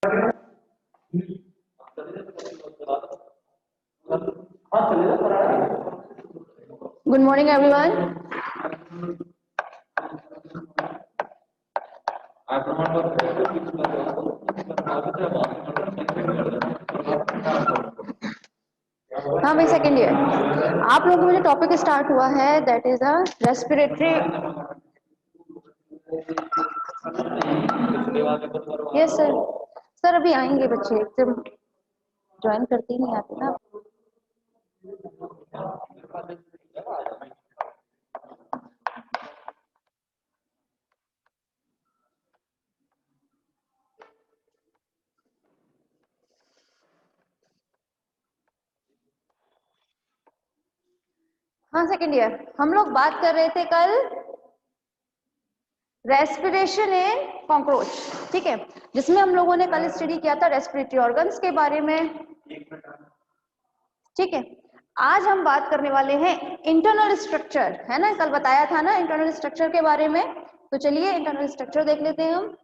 Good morning, everyone. हाँ भाई, second year आप लोगों को जो टॉपिक स्टार्ट हुआ है that is a respiratory. Yes sir. Sir अभी आएंगे बच्चे, एकदम ज्वाइन करते ही नहीं आते ना। हाँ सेकेंड ईयर, हम लोग बात कर रहे थे कल रेस्पिरेशन इन कॉकरोच, ठीक है, जिसमें हम लोगों ने कल स्टडी किया था रेस्पिरेटरी ऑर्गन्स के बारे में, ठीक है। आज हम बात करने वाले हैं इंटरनल स्ट्रक्चर, है ना, कल बताया था ना इंटरनल स्ट्रक्चर के बारे में। तो चलिए इंटरनल स्ट्रक्चर देख लेते हैं हम।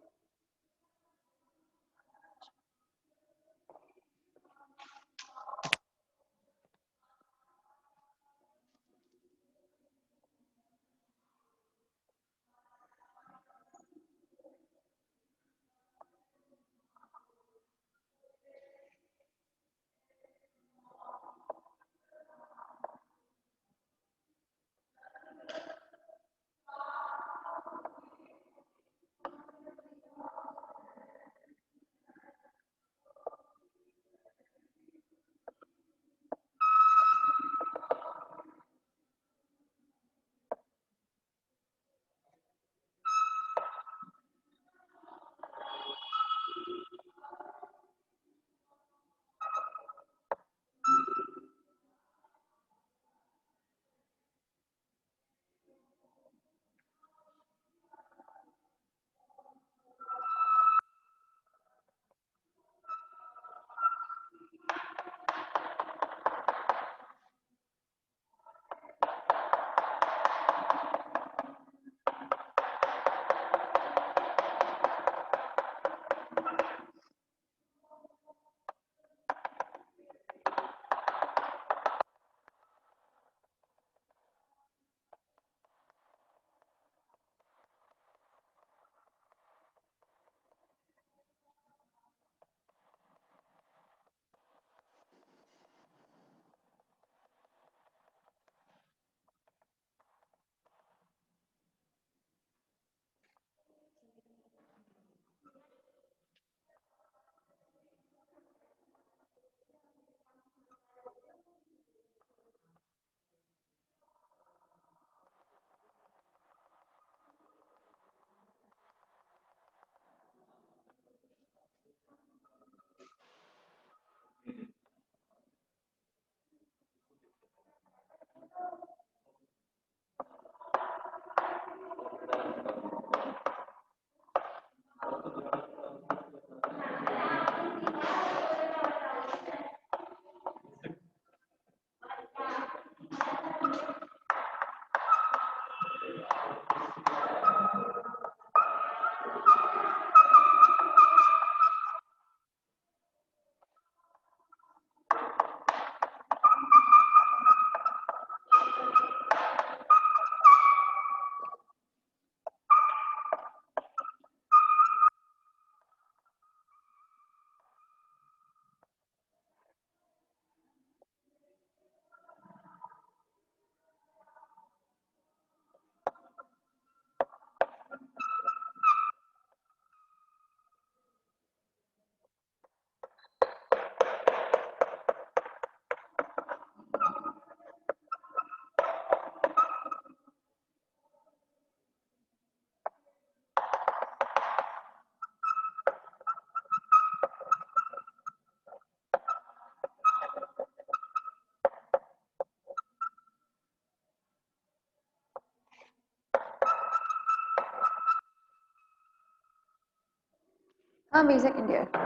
हाँ भाई, सेकेंड ईयर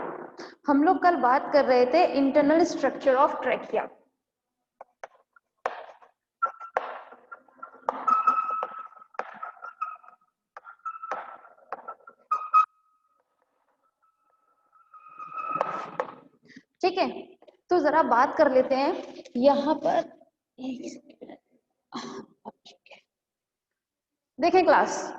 हम लोग कल बात कर रहे थे इंटरनल स्ट्रक्चर ऑफ ट्रैकिया। ठीक है, तो जरा बात कर लेते हैं यहाँ पर। देखें क्लास,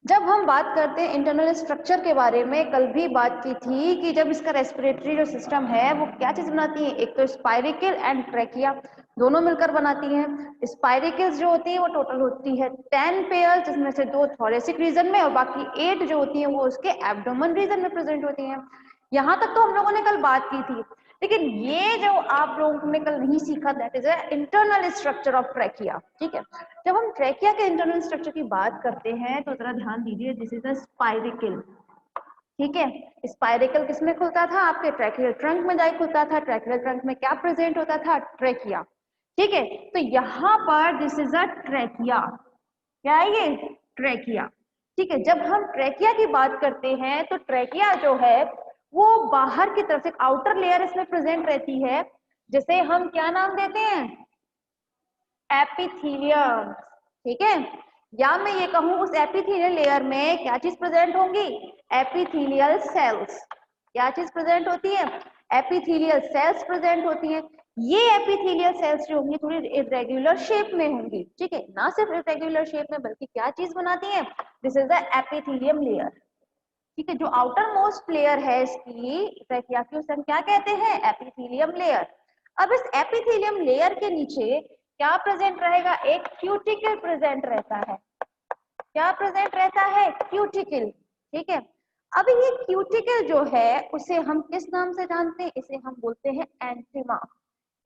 जब हम बात करते हैं इंटरनल स्ट्रक्चर के बारे में, कल भी बात की थी कि जब इसका रेस्पिरेटरी जो सिस्टम है वो क्या चीज बनाती है, एक तो स्पाइरिकल एंड ट्रैकिया दोनों मिलकर बनाती हैं। स्पाइरिकल्स जो होती है वो टोटल होती है 10 पेयर, जिसमें से 2 थोरेसिक रीजन में और बाकी 8 जो होती हैं वो उसके एब्डोमेन रीजन में प्रेजेंट होती हैं। यहाँ तक तो हम लोगों ने कल बात की थी, लेकिन ये जो आप लोगों ने कल नहीं सीखा, that is internal structure of trachea. ठीक है, जब हम ट्रैकिया के इंटरनल स्ट्रक्चर की बात करते हैं तो जरा ध्यान दीजिए, दिस इज अ स्पाइरिकल। ठीक है, स्पाइरिकल किसमें खुलता था, आपके ट्रैकियल ट्रंक में जाके खुलता था। ट्रैकियल ट्रंक में क्या प्रेजेंट होता था, ट्रैकिया। ठीक है, तो यहाँ पर दिस इज अ ट्रैकिया। क्या है ये, ट्रैकिया। ठीक है, जब हम ट्रैकिया की बात करते हैं तो ट्रैकिया जो है वो बाहर की तरफ से आउटर लेयर इसमें प्रेजेंट रहती है, जिसे हम क्या नाम देते हैं, एपिथीलियम। ठीक है, या मैं ये कहूं उस एपिथीलियल लेयर में क्या चीज प्रेजेंट होंगी, एपिथीलियल सेल्स। क्या चीज प्रेजेंट होती है, एपिथीलियल सेल्स प्रेजेंट होती हैं। ये एपिथीलियल सेल्स जो होंगी थोड़ी इरेगुलर शेप में होंगी। ठीक है, ना सिर्फ इरेगुलर शेप में बल्कि क्या चीज बनाती है, this is the epithelium layer. ठीक है, जो आउटर मोस्ट लेयर है इसकी ट्रैकिया की, उसे हम क्या कहते हैं, एपिथीलियम लेयर। अब इस एपिथीलियम लेयर के नीचे क्या प्रेजेंट रहेगा, एक क्यूटिकल प्रेजेंट रहता है। क्या प्रेजेंट रहता है, क्यूटिकल। ठीक है, अब ये क्यूटिकल जो है उसे हम किस नाम से जानते हैं, इसे हम बोलते हैं एंटिमा।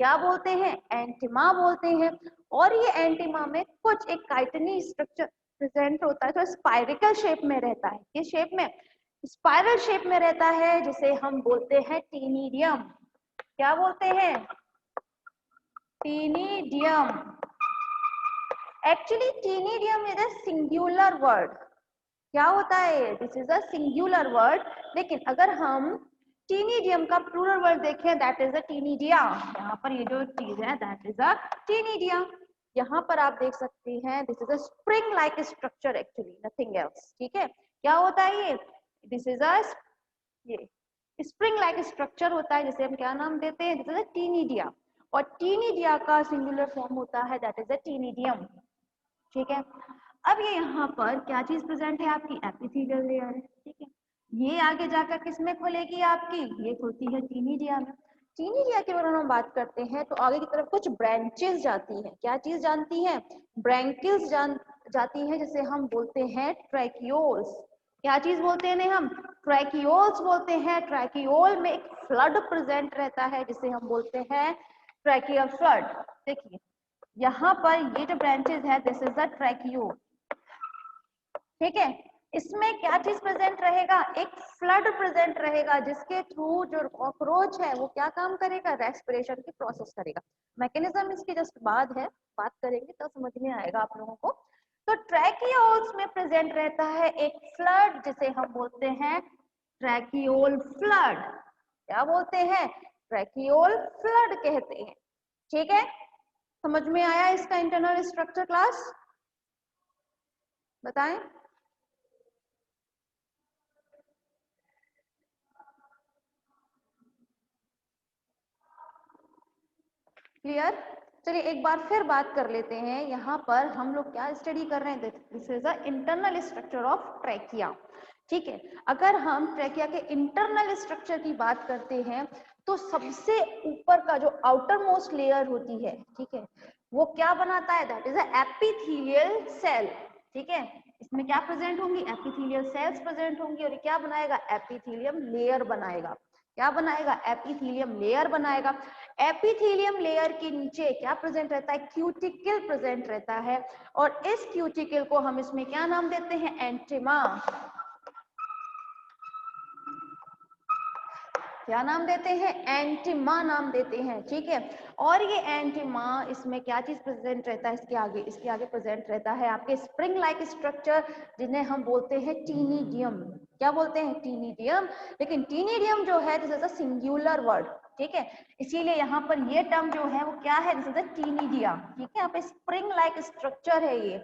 क्या बोलते हैं, एंटिमा बोलते हैं। और ये एंटिमा में कुछ एक काइटिनी स्ट्रक्चर प्रेजेंट होता है, तो स्पाइरिकल शेप में रहता है। किस शेप में, स्पाइरल शेप में रहता है, जिसे हम बोलते हैं टीनिडियम। क्या बोलते हैं, टीनिडियम। Actually टीनिडियम is a singular word. क्या होता है, this is a singular word, लेकिन अगर हम टीनिडियम का प्लूरल वर्ड देखें, दैट इज अ टीनिडिया। यहाँ पर ये जो चीज है दैट इज अ टीनिडिया। यहाँ पर आप देख सकते हैं this is a spring like structure, actually nothing else. ठीक है, क्या होता है ये, दिस इज अ, ये स्प्रिंग लाइक स्ट्रक्चर होता है, जिसे हम क्या नाम देते हैं, दिस इज अ टीनिडिया। और टीनिडिया का सिंगुलर फॉर्म होता है दैट इज अ टीनिडियम। ठीक है, अब ये यहाँ पर क्या चीज प्रेजेंट है, आपकी एपिथेलियल लेयर है। ठीक है, ये आगे जाकर किसमें खुलेगी, आपकी ये खुलती है टीनिडिया में। टीनिडिया के बारे में हम बात करते हैं तो आगे की तरफ कुछ ब्रांचेस जाती हैं। क्या चीज जानती हैं, ब्रैंकिल्स जाती हैं, जिसे हम बोलते हैं ट्रैकियोल्स। क्या चीज बोलते हैं हम, ट्रैकियोल्स बोलते हैं। ट्रैकियोल में एक फ्लड प्रेजेंट रहता है, जिसे हम बोलते हैं ट्रैकियल फ्लड। देखिए यहाँ पर ये जो ब्रांचेस है, दिस इज द ट्रैकियोल। ठीक है, इसमें क्या चीज प्रेजेंट रहेगा, एक फ्लड प्रेजेंट रहेगा, जिसके थ्रू जो कॉकरोच है वो क्या काम करेगा, रेस्पिरेशन की प्रोसेस करेगा। मैकेनिज्म इसकी जस्ट बाद है, बात करेंगे तो समझ में आएगा आप लोगों को। तो ट्रैकियोल्स में प्रेजेंट रहता है एक फ्लड, जिसे हम बोलते हैं ट्रैकियोल फ्लड। क्या बोलते हैं, ट्रैकियोल फ्लड कहते हैं। ठीक है, समझ में आया इसका इंटरनल स्ट्रक्चर क्लास, बताएं। क्लियर, चलिए एक बार फिर बात कर लेते हैं। यहाँ पर हम लोग क्या स्टडी कर रहे हैं, this is the internal structure of trachea. ठीक है, अगर हम ट्रैकिया के इंटरनल स्ट्रक्चर की बात करते हैं तो सबसे ऊपर का जो आउटर मोस्ट लेयर होती है, ठीक है, वो क्या बनाता है, that is a epithelial cell. ठीक है, इसमें क्या प्रेजेंट होंगी, एपिथेलियल सेल्स प्रेजेंट होंगी, और ये क्या बनाएगा, एपिथेलियम लेयर बनाएगा। क्या बनाएगा, एपिथेलियम लेयर बनाएगा। एपिथेलियम लेयर के नीचे क्या प्रेजेंट रहता है, क्यूटिकल प्रेजेंट रहता है, और इस क्यूटिकल को हम इसमें क्या नाम देते हैं, एंटिमा। क्या नाम देते हैं, एंटिमा नाम देते हैं। ठीक है, और ये एंटिमा, इसमें क्या चीज प्रेजेंट रहता है, इसके आगे प्रेजेंट रहता है आपके स्प्रिंग लाइक स्ट्रक्चर, जिन्हें हम बोलते हैं टीनिडियम। क्या बोलते हैं, टीनिडियम। लेकिन टीनिडियम जो है this is a singular word. ठीक है, इसीलिए यहाँ पर ये टर्म जो है वो क्या है, दिस इज अ टीनिडिया। ठीक है, यहाँ पे स्प्रिंग लाइक स्ट्रक्चर है ये।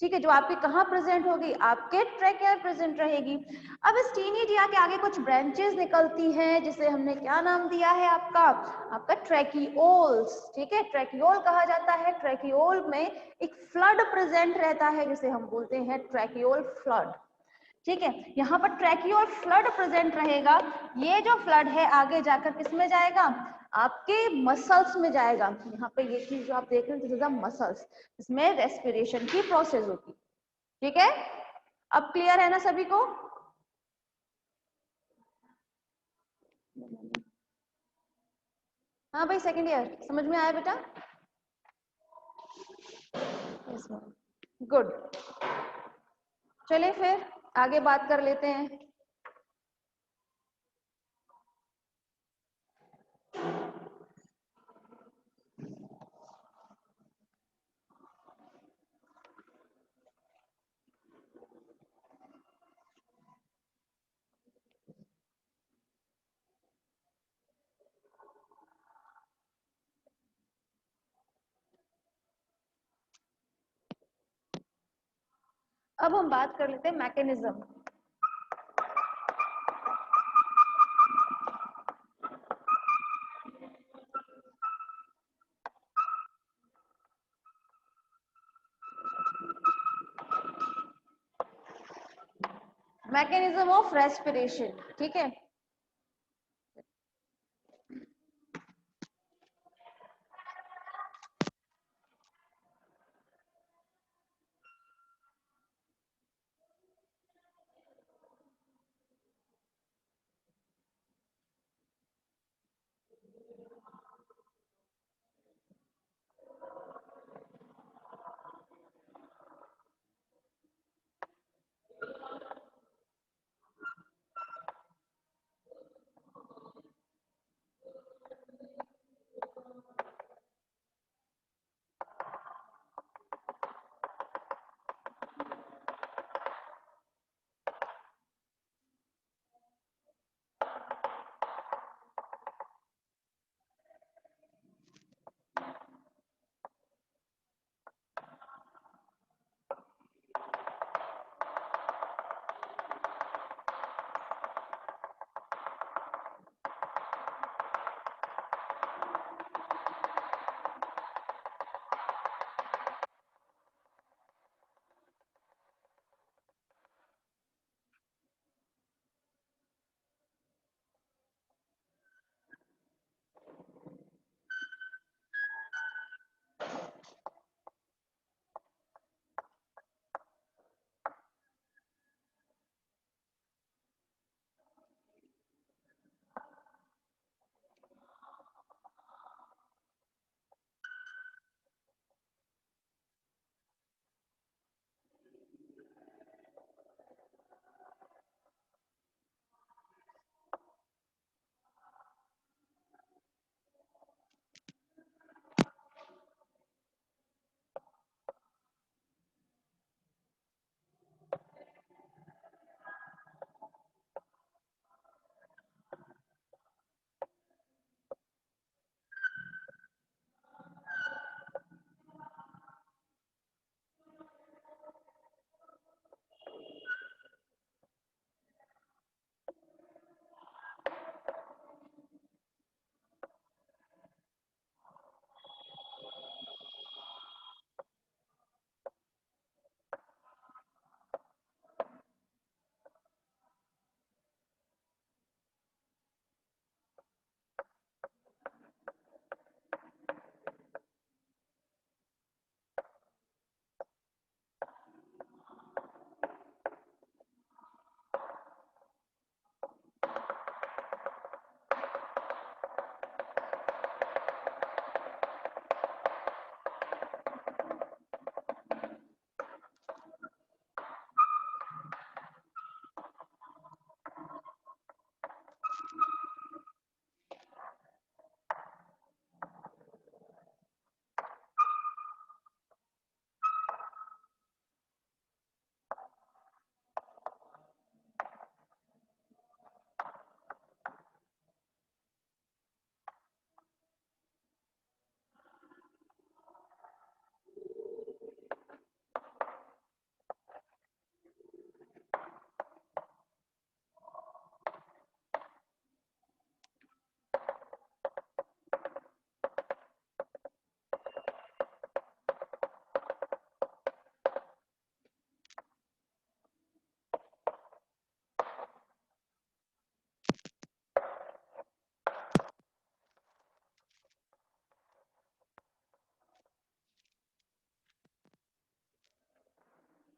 ठीक है, जो आपके कहाँ प्रेजेंट होगी, आपके ट्रैकिया प्रेजेंट रहेगी। अब इस टीनिडिया के आगे कुछ ब्रांचेस निकलती हैं जिसे हमने क्या नाम दिया है आपका ट्रैकियोल्स। ठीक है, ट्रैकियोल कहा जाता है। ट्रैकियोल में एक फ्लड प्रेजेंट रहता है जिसे हम बोलते हैं ट्रैकियोल फ्लड। ठीक है, यहाँ पर ट्रैकियोल फ्लड प्रेजेंट रहेगा। ये जो फ्लड है आगे जाकर किसमें जाएगा, आपके मसल्स में जाएगा। यहाँ पे ये चीज जो आप देख रहे हैं दिस इज अ मसल्स, इसमें रेस्पिरेशन की प्रोसेस होगी। ठीक है, अब क्लियर है ना सभी को? हाँ भाई, सेकेंड ईयर समझ में आया बेटा? गुड, चलिए फिर आगे बात कर लेते हैं। अब हम बात कर लेते हैं मैकेनिज्म। Mechanism of respiration. ठीक है,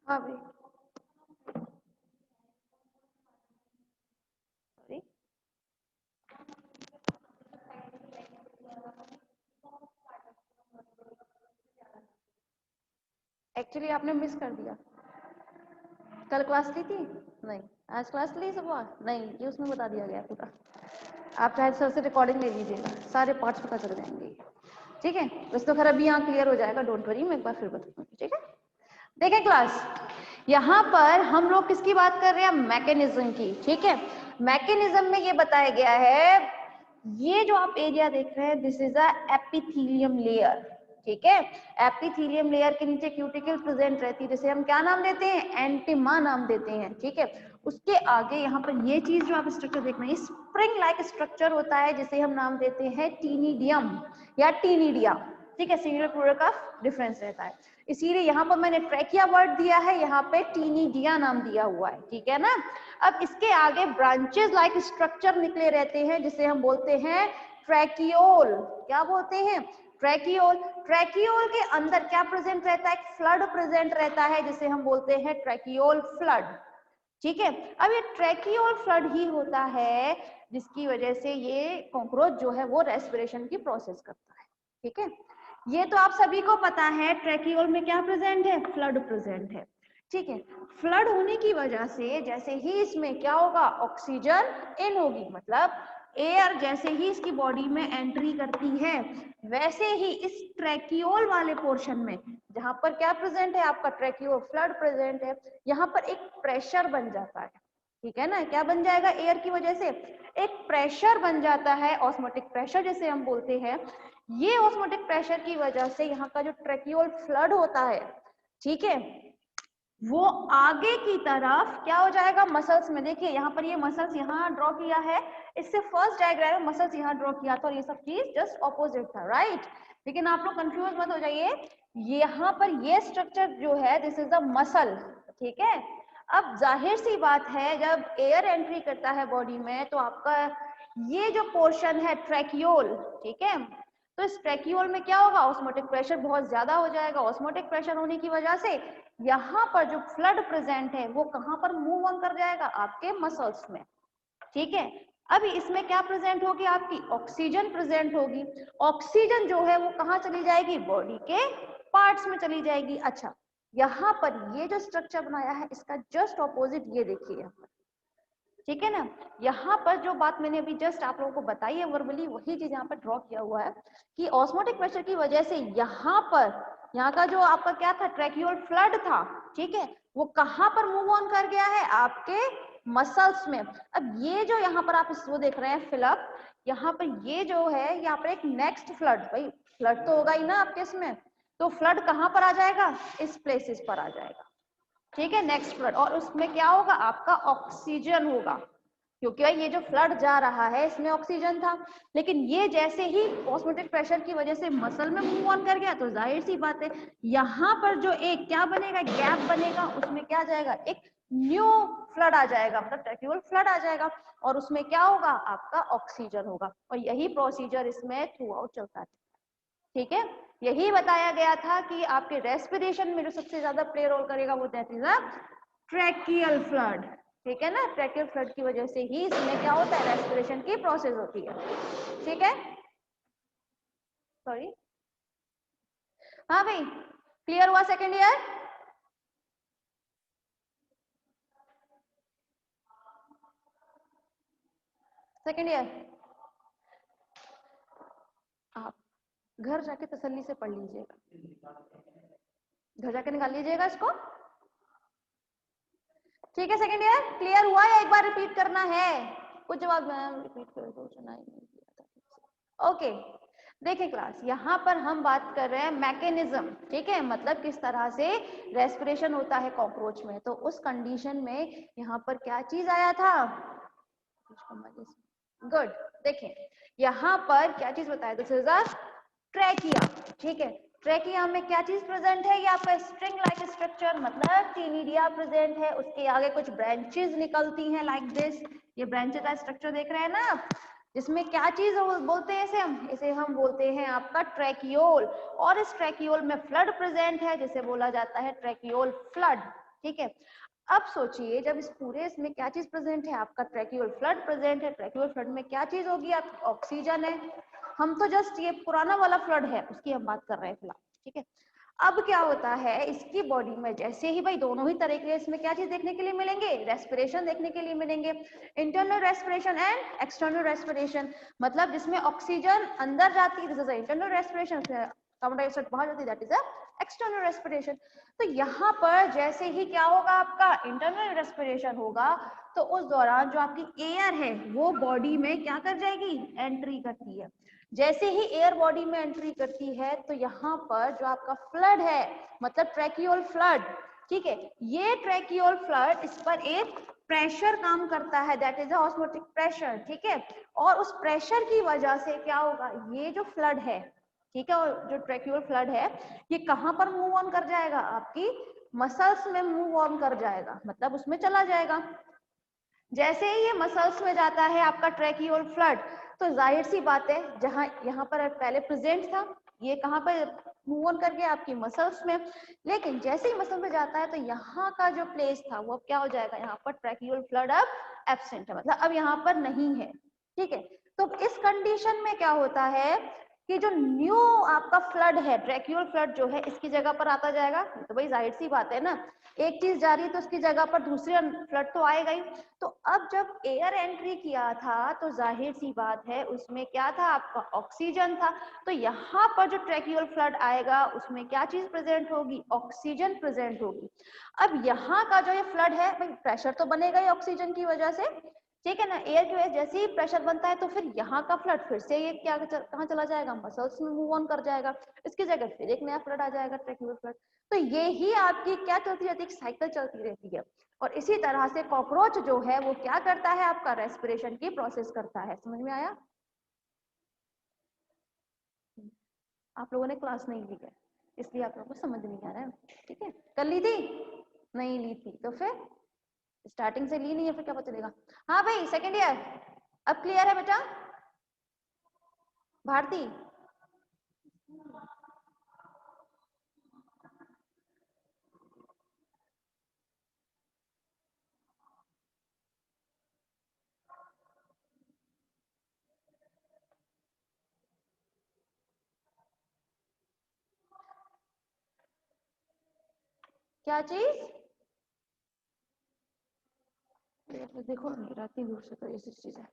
हाँ भाई, सॉरी, एक्चुअली आपने मिस कर दिया। कल क्लास ली थी? नहीं। आज क्लास ली सुबह? नहीं, ये उसमें बता दिया गया पूरा। आप चाहे सर से रिकॉर्डिंग ले लीजिएगा, सारे पार्ट्स पता चल जाएंगे। ठीक है, बस तो खैर अभी यहाँ क्लियर हो जाएगा, डोंट वरी, मैं एक बार फिर बताऊंगी। ठीक है, देखें क्लास, यहाँ पर हम लोग किसकी बात कर रहे हैं? मैकेनिज्म की। ठीक है, मैकेनिज्म में ये बताया गया है, ये जो आप एरिया देख रहे हैं, this is a epithelium layer. ठीक है, एपिथेलियम लेयर के नीचे क्यूटिकल प्रेजेंट रहती है, जिसे हम क्या नाम देते हैं? एंटिमा नाम देते हैं। ठीक है, उसके आगे यहाँ पर ये चीज जो आप स्ट्रक्चर देख रहे हैं, स्प्रिंग लाइक स्ट्रक्चर होता है, जिसे हम नाम देते हैं टीनिडियम या टीनिडिया। ठीक है, सिंगुलर प्लूरल का डिफरेंस रहता है, इसीलिए यहाँ पर मैंने ट्रैकिया वर्ड दिया है, यहाँ पे टीनिडिया नाम दिया हुआ है। ठीक है ना, अब इसके आगे ब्रांचेस लाइक स्ट्रक्चर निकले रहते हैं, जिसे हम बोलते हैं ट्रैकियोल। क्या बोलते हैं? ट्रैकियोल। ट्रैकियोल के अंदर क्या प्रेजेंट रहता है? फ्लड प्रेजेंट रहता है, जिसे हम बोलते हैं ट्रैकियोल फ्लड। ठीक है, अब ये ट्रैकियोल फ्लड ही होता है जिसकी वजह से ये कॉकरोच जो है वो रेस्पिरेशन की प्रोसेस करता है। ठीक है, ये तो आप सभी को पता है, ट्रैकियोल में क्या प्रेजेंट है? फ्लड प्रेजेंट है। ठीक है, फ्लड होने की वजह से जैसे ही इसमें क्या होगा? ऑक्सीजन इन होगी, मतलब एयर जैसे ही इसकी बॉडी में एंट्री करती है, वैसे ही इस ट्रैकियोल वाले पोर्शन में, जहां पर क्या प्रेजेंट है? आपका ट्रैकियोल फ्लड प्रेजेंट है, यहाँ पर एक प्रेशर बन जाता है। ठीक है ना, क्या बन जाएगा? एयर की वजह से एक प्रेशर बन जाता है, ऑस्मोटिक प्रेशर जिसे हम बोलते हैं। ये ऑस्मोटिक प्रेशर की वजह से यहाँ का जो ट्रैकियोल फ्लड होता है, ठीक है, वो आगे की तरफ क्या हो जाएगा? मसल्स में। देखिए यहाँ पर ये मसल्स यहाँ ड्रॉ किया है, इससे फर्स्ट डायग्राम में मसल्स यहाँ ड्रॉ किया था और ये सब चीज जस्ट ऑपोजिट था, राइट? लेकिन आप लोग कंफ्यूज मत हो जाइए, यहाँ पर ये स्ट्रक्चर जो है, दिस इज द मसल। ठीक है, अब जाहिर सी बात है, जब एयर एंट्री करता है बॉडी में, तो आपका ये जो पोर्शन है ट्रैकियोल, ठीक है, तो इस ट्रैकियोल में क्या होगा? ऑस्मोटिक प्रेशर बहुत ज्यादा हो जाएगा। ऑस्मोटिक प्रेशर होने की वजह से यहाँ पर जो फ्लड प्रेजेंट है वो कहां पर मूव ऑन कर जाएगा? आपके मसल्स में। ठीक है, अभी इसमें क्या प्रेजेंट होगी? आपकी ऑक्सीजन प्रेजेंट होगी। ऑक्सीजन जो है वो कहाँ चली जाएगी? बॉडी के पार्ट्स में चली जाएगी। अच्छा, यहाँ पर ये जो स्ट्रक्चर बनाया है, इसका जस्ट ऑपोजिट ये देखिए यहाँ पर। ठीक है ना, यहाँ पर जो बात मैंने अभी जस्ट आप लोगों को बताई है वर्बली, वही चीज यहाँ पर ड्रॉ किया हुआ है कि ऑस्मोटिक प्रेशर की वजह से यहाँ पर, यहाँ का जो आपका क्या था? ट्रैकियोल फ्लड था। ठीक है, वो कहाँ पर मूव ऑन कर गया है? आपके मसल्स में। अब ये जो यहाँ पर आप इसको देख रहे हैं फिलअप, यहाँ पर ये जो है, यहाँ पर एक नेक्स्ट फ्लड, भाई फ्लड तो होगा ही ना आपके इसमें, तो फ्लड कहाँ पर आ जाएगा? इस प्लेसेस पर आ जाएगा। ठीक है, नेक्स्ट फ्लड, और उसमें क्या होगा? आपका ऑक्सीजन होगा, क्योंकि ये जो फ्लड जा रहा है इसमें ऑक्सीजन था, लेकिन ये जैसे ही ऑस्मोटिक प्रेशर की वजह से मसल में मूव ऑन कर गया, तो जाहिर सी बात है यहाँ पर जो एक क्या बनेगा? गैप बनेगा, उसमें क्या जाएगा? एक न्यू फ्लड आ जाएगा, मतलब ट्रैकियोल फ्लड आ जाएगा, और उसमें क्या होगा? आपका ऑक्सीजन होगा, और यही प्रोसीजर इसमें थ्रू आउट चलता है। ठीक है, यही बताया गया था कि आपके रेस्पिरेशन में जो सबसे ज्यादा प्ले रोल करेगा वो that is a tracheal flood. ठीक है ना, ट्रैकियल फ्लड की वजह से ही इसमें क्या होता है? रेस्पिरेशन की प्रोसेस होती है। ठीक है, सॉरी, हाँ भाई, क्लियर हुआ सेकेंड ईयर? सेकेंड ईयर आप घर जाके तसल्ली से पढ़ लीजिएगा, घर जाके निकाल लीजिएगा इसको। ठीक है, सेकेंड ईयर क्लियर हुआ या एक बार रिपीट करना है? कुछ जवाब मैम रिपीट कर दो, सुना ही नहीं किया था। ओके, देखिए क्लास, यहाँ पर हम बात कर रहे हैं मैकेनिज्म। ठीक है, मतलब किस तरह से रेस्पिरेशन होता है कॉकरोच में। तो उस कंडीशन में यहाँ पर क्या चीज आया था? गुड, देखिए यहाँ पर क्या चीज बताया? This is a trachea. ठीक है, ट्रैकिया में क्या चीज प्रेजेंट है? ये आपका स्ट्रिंग लाइक स्ट्रक्चर, मतलब टीनिडिया प्रेजेंट है। उसके आगे कुछ ब्रांचेस निकलती हैं लाइक दिस, ये ब्रांचेस का स्ट्रक्चर देख रहे हैं ना आप, जिसमें क्या चीज बोलते हैं? इसे हम बोलते हैं आपका ट्रैकियोल, और इस ट्रैकियोल में फ्लड प्रेजेंट है, जिसे बोला जाता है ट्रैकियोल फ्लड। ठीक है। अब सोचिए जब इस पूरे इसमें क्या चीज प्रेजेंट है, आपका ट्रैक्यूल फ्लड प्रेजेंट है। ट्रैक्यूल फ्लड में क्या चीज होगी, आप ऑक्सीजन है। हम तो जस्ट ये पुराना वाला फ्लड है उसकी हम बात कर रहे हैं फिलहाल, ठीक है। अब क्या होता है इसकी बॉडी में, जैसे ही भाई दोनों ही तरह के इसमें क्या चीज देखने के लिए मिलेंगे, रेस्पिरेशन देखने के लिए मिलेंगे। Internal respiration and external respiration, मतलब जिसमें ऑक्सीजन अंदर जाती है, this is internal respiration, carbon dioxide बाहर जाती है, that is a external respiration. तो यहाँ पर जैसे ही क्या होगा, आपका इंटरनल रेस्पिरेशन होगा, तो उस दौरान जो आपकी एयर है वो बॉडी में क्या कर जाएगी, एंट्री करती है। जैसे ही एयर बॉडी में एंट्री करती है तो यहाँ पर जो आपका फ्लड है, मतलब ट्रैकियोल फ्लड, ठीक है, ये ट्रैकियोल फ्लड इस पर एक प्रेशर काम करता है, दैट इज ऑस्मोटिक प्रेशर, ठीक है। और उस प्रेशर की वजह से क्या होगा, ये जो फ्लड है, ठीक है, और जो ट्रैकियोल फ्लड है ये कहाँ पर मूव ऑन कर जाएगा, आपकी मसल्स में मूव ऑन कर जाएगा, मतलब उसमें चला जाएगा। जैसे ही ये मसल्स में जाता है आपका ट्रैकियोल फ्लड, तो जाहिर सी बात है जहां यहाँ पर पहले प्रेजेंट था, ये कहाँ पर मूव ऑन कर गया, आपकी मसल्स में। लेकिन जैसे ही मसल में जाता है तो यहाँ का जो प्लेस था वो अब क्या हो जाएगा, यहाँ पर ट्रैकियोल फ्लड अब एब्सेंट है, मतलब अब यहाँ पर नहीं है, ठीक है। तो इस कंडीशन में क्या होता है कि जो न्यू आपका फ्लड है, ट्रैकियोल फ्लड जो है, इसकी जगह पर आता जाएगा। तो भाई जाहिर सी बात है ना, एक चीज जा रही है तो उसकी जगह पर दूसरी फ्लड तो आएगा ही। तो अब जब एयर एंट्री किया था तो जाहिर सी बात है उसमें क्या था, आपका ऑक्सीजन था। तो यहाँ पर जो ट्रैकियोल फ्लड आएगा उसमें क्या चीज प्रेजेंट होगी, ऑक्सीजन प्रेजेंट होगी। अब यहाँ का जो ये फ्लड है, भाई प्रेशर तो बनेगा ही ऑक्सीजन की वजह से, ठीक है ना। एयर की वजह जैसे ही प्रेशर बनता है तो फिर यहाँ का फ्लड फिर से ये क्या कहाँ चला जाएगा, मसल्स में मूव ऑन कर जाएगा, इसकी जगह फिर एक नया फ्लड आ जाएगा, ट्रैकियोल फ्लड। तो ये ही आपकी क्या चलती रहती है, साइकिल चलती रहती है। और इसी तरह से कॉकरोच जो है वो क्या करता है, आपका रेस्पिरेशन की प्रोसेस करता है। समझ में आया? आप लोगों ने क्लास नहीं ली है इसलिए आप लोगों को समझ नहीं आ रहा है, ठीक है। कर ली थी, नहीं ली थी तो फिर स्टार्टिंग से ली नहीं है फिर क्या पता चलेगा। हाँ भाई सेकेंड ईयर अब क्लियर है बेटा भारती? क्या चीज? देखो मेरा इतनी दूर से तो ऐसी चीज है।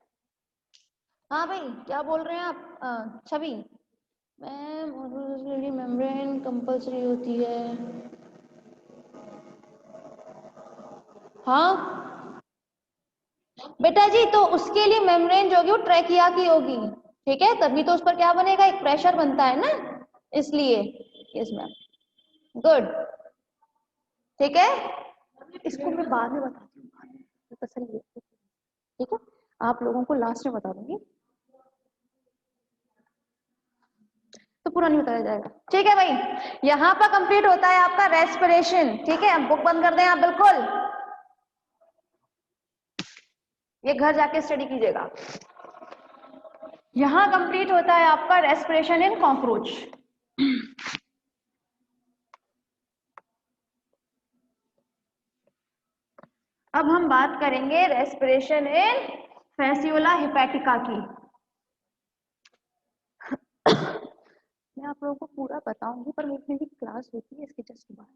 हाँ भाई क्या बोल रहे हैं आप? छवि मैम मेम्ब्रेन कंपल्सरी होती है। हाँ बेटा जी, तो उसके लिए मेम्ब्रेन जो होगी वो ट्रैकिया की होगी, ठीक है, तभी तो उस पर क्या बनेगा, एक प्रेशर बनता है ना, इसलिए। यस मैम, गुड, ठीक है। इसको मैं बाद में बताती हूँ, तसल्ली है, ठीक है, आप लोगों को लास्ट में बता दूंगी, तो पूरा नहीं बताया जाएगा, ठीक है भाई। यहाँ पर कंप्लीट होता है आपका रेस्पिरेशन, ठीक है। अब बुक बंद कर दें आप बिल्कुल, ये घर जाके स्टडी कीजिएगा। यहाँ कंप्लीट होता है आपका रेस्पिरेशन इन कॉकरोच। अब हम बात करेंगे रेस्पिरेशन इन फैसियोला हेपेटिका की। मैं आप लोगों को पूरा बताऊंगी पर मेरी क्लास होती है इसके जस्ट बाद,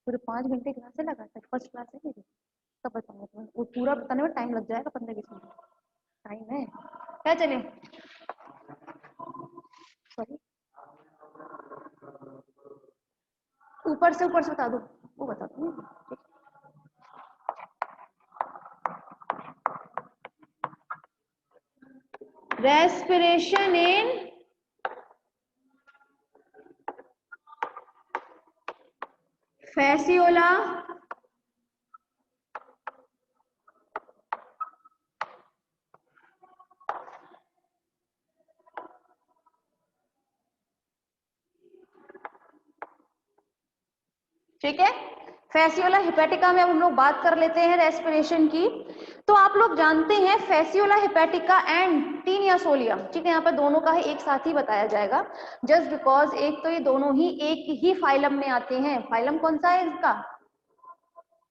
पूरे 5 घंटे क्लास है लगातार, फर्स्ट क्लास है मेरी, कब बताऊंगा तुम्हें, वो पूरा बताने में टाइम लग जाएगा, 15-20 मिनट टाइम है क्या। चले सॉरी, ऊपर से बता दो, वो बता दो। रेस्पिरेशन इन फैसियोला ठीक है। फैसियोला हेपेटिका में अब हम लोग बात कर लेते हैं रेस्पिरेशन की। तो आप लोग जानते हैं Fasciola hepatica and Taenia solium, ठीक है, यहाँ पर दोनों का ही एक साथ ही बताया जाएगा, जस्ट बिकॉज एक तो ये दोनों ही एक ही फाइलम में आते हैं। फाइलम कौन सा है इसका,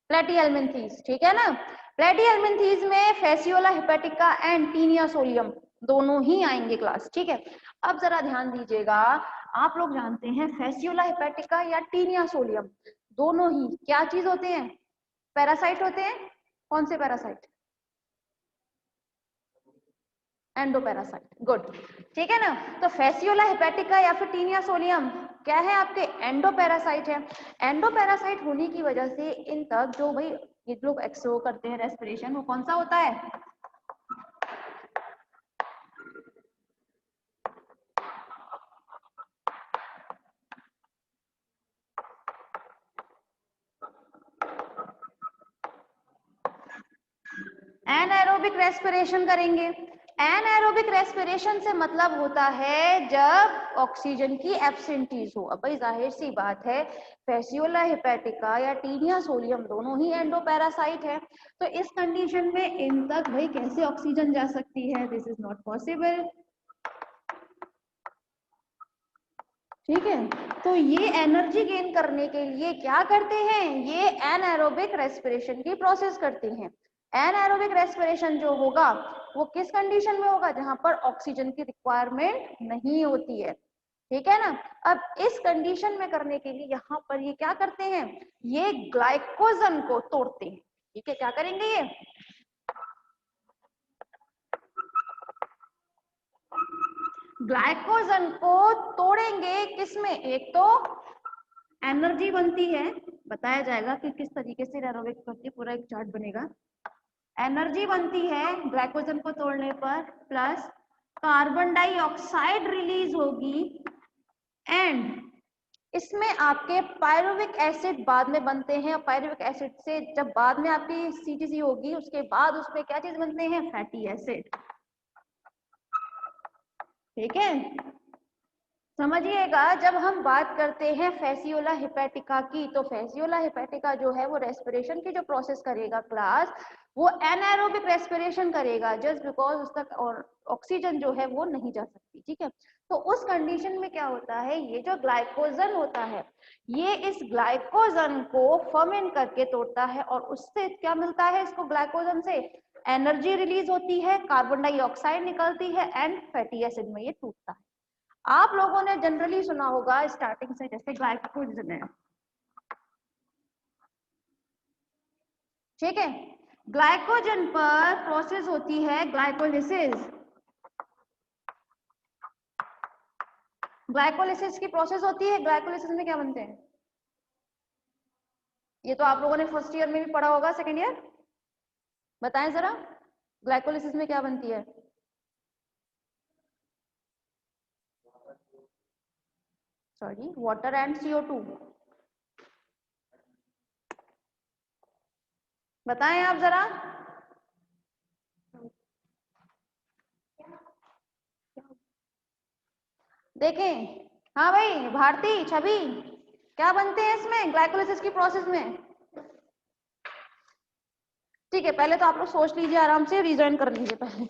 प्लेटिहेल्मिन्थीज, ठीक है ना। प्लेटिहेल्मिन्थीज में Fasciola hepatica and Taenia solium दोनों ही आएंगे क्लास, ठीक है। अब जरा ध्यान दीजिएगा, आप लोग जानते हैं फेसियोला हेपेटिका या टीनिया सोलियम दोनों ही क्या चीज होते हैं, पैरासाइट होते हैं। कौन से पैरासाइट? एंडोपैरासाइट, गुड, ठीक है ना। तो फेसियोला हेपेटिका या फिर टीनिया सोलियम क्या है, आपके एंडोपैरासाइट है। एंडोपैरासाइट होने की वजह से इन तक जो भाई ये लोग एक्सो करते हैं रेस्पिरेशन, वो कौन सा होता है, एनाएरोबिक रेस्पिरेशन करेंगे। एनाएरोबिक रेस्पिरेशन से मतलब होता है जब ऑक्सीजन की एब्सेंटीज हो। अब भाई जाहिर सी बात है फेसियोला हेपेटिका या टीनिया सोलियम दोनों ही एंडोपैरासाइट है, तो इस कंडीशन में इन तक भाई कैसे ऑक्सीजन जा सकती है, दिस इज नॉट पॉसिबल, ठीक है। तो ये एनर्जी गेन करने के लिए क्या करते हैं, ये एनाएरोबिक रेस्पिरेशन की प्रोसेस करते हैं। एनाएरोबिक रेस्पिरेशन जो होगा वो किस कंडीशन में होगा, जहां पर ऑक्सीजन की रिक्वायरमेंट नहीं होती है, ठीक है ना। अब इस कंडीशन में करने के लिए यहाँ पर ये क्या करते हैं, ये ग्लाइकोजन को तोड़ते हैं, ठीक है। क्या करेंगे ये, ग्लाइकोजन को तोड़ेंगे, किसमें, एक तो एनर्जी बनती है, बताया जाएगा कि किस तरीके से एनारोबिक करके पूरा एक चार्ट बनेगा। एनर्जी बनती है ग्लाइकोजन को तोड़ने पर, प्लस कार्बन डाइऑक्साइड रिलीज होगी, एंड इसमें आपके पायरुविक एसिड बाद में बनते हैं। पायरुविक एसिड से जब बाद में आपकी सीटीसी होगी उसके बाद उसमें क्या चीज बनते हैं, फैटी एसिड, ठीक है। समझिएगा, जब हम बात करते हैं फेसियोला हेपेटिका की, तो फेसियोला हेपेटिका जो है वो रेस्पिरेशन की जो प्रोसेस करेगा क्लास, वो एनाएरोबिक रेस्पिरेशन करेगा, जस्ट बिकॉज उस तक और ऑक्सीजन जो है वो नहीं जा सकती, ठीक है। तो उस कंडीशन में क्या होता है, ये जो ग्लाइकोजन होता है ये इस ग्लाइकोजन को फर्मेंट करके तोड़ता है, और उससे क्या मिलता है इसको, ग्लाइकोजन से एनर्जी रिलीज होती है, कार्बन डाइऑक्साइड निकलती है, एंड फैटी एसिड में ये टूटता है। आप लोगों ने जनरली सुना होगा स्टार्टिंग से, जैसे ग्लाइकोजन है, ठीक है। ग्लाइकोजन पर प्रोसेस होती है ग्लाइकोलिसिस। ग्लाइकोलिसिस की प्रोसेस होती है, ग्लाइकोलिसिस में क्या बनते हैं, ये तो आप लोगों ने फर्स्ट ईयर में भी पढ़ा होगा, सेकेंड ईयर, बताएं जरा, ग्लाइकोलिसिस में क्या बनती है, सॉरी, वाटर एंड CO2, बताएं आप जरा। देखें, हाँ भाई भारती, छवि, क्या बनते हैं इसमें ग्लाइकोलिसिस की प्रोसेस में, ठीक है। पहले तो आप लोग सोच लीजिए, आराम से रिजॉइन कर लीजिए पहले।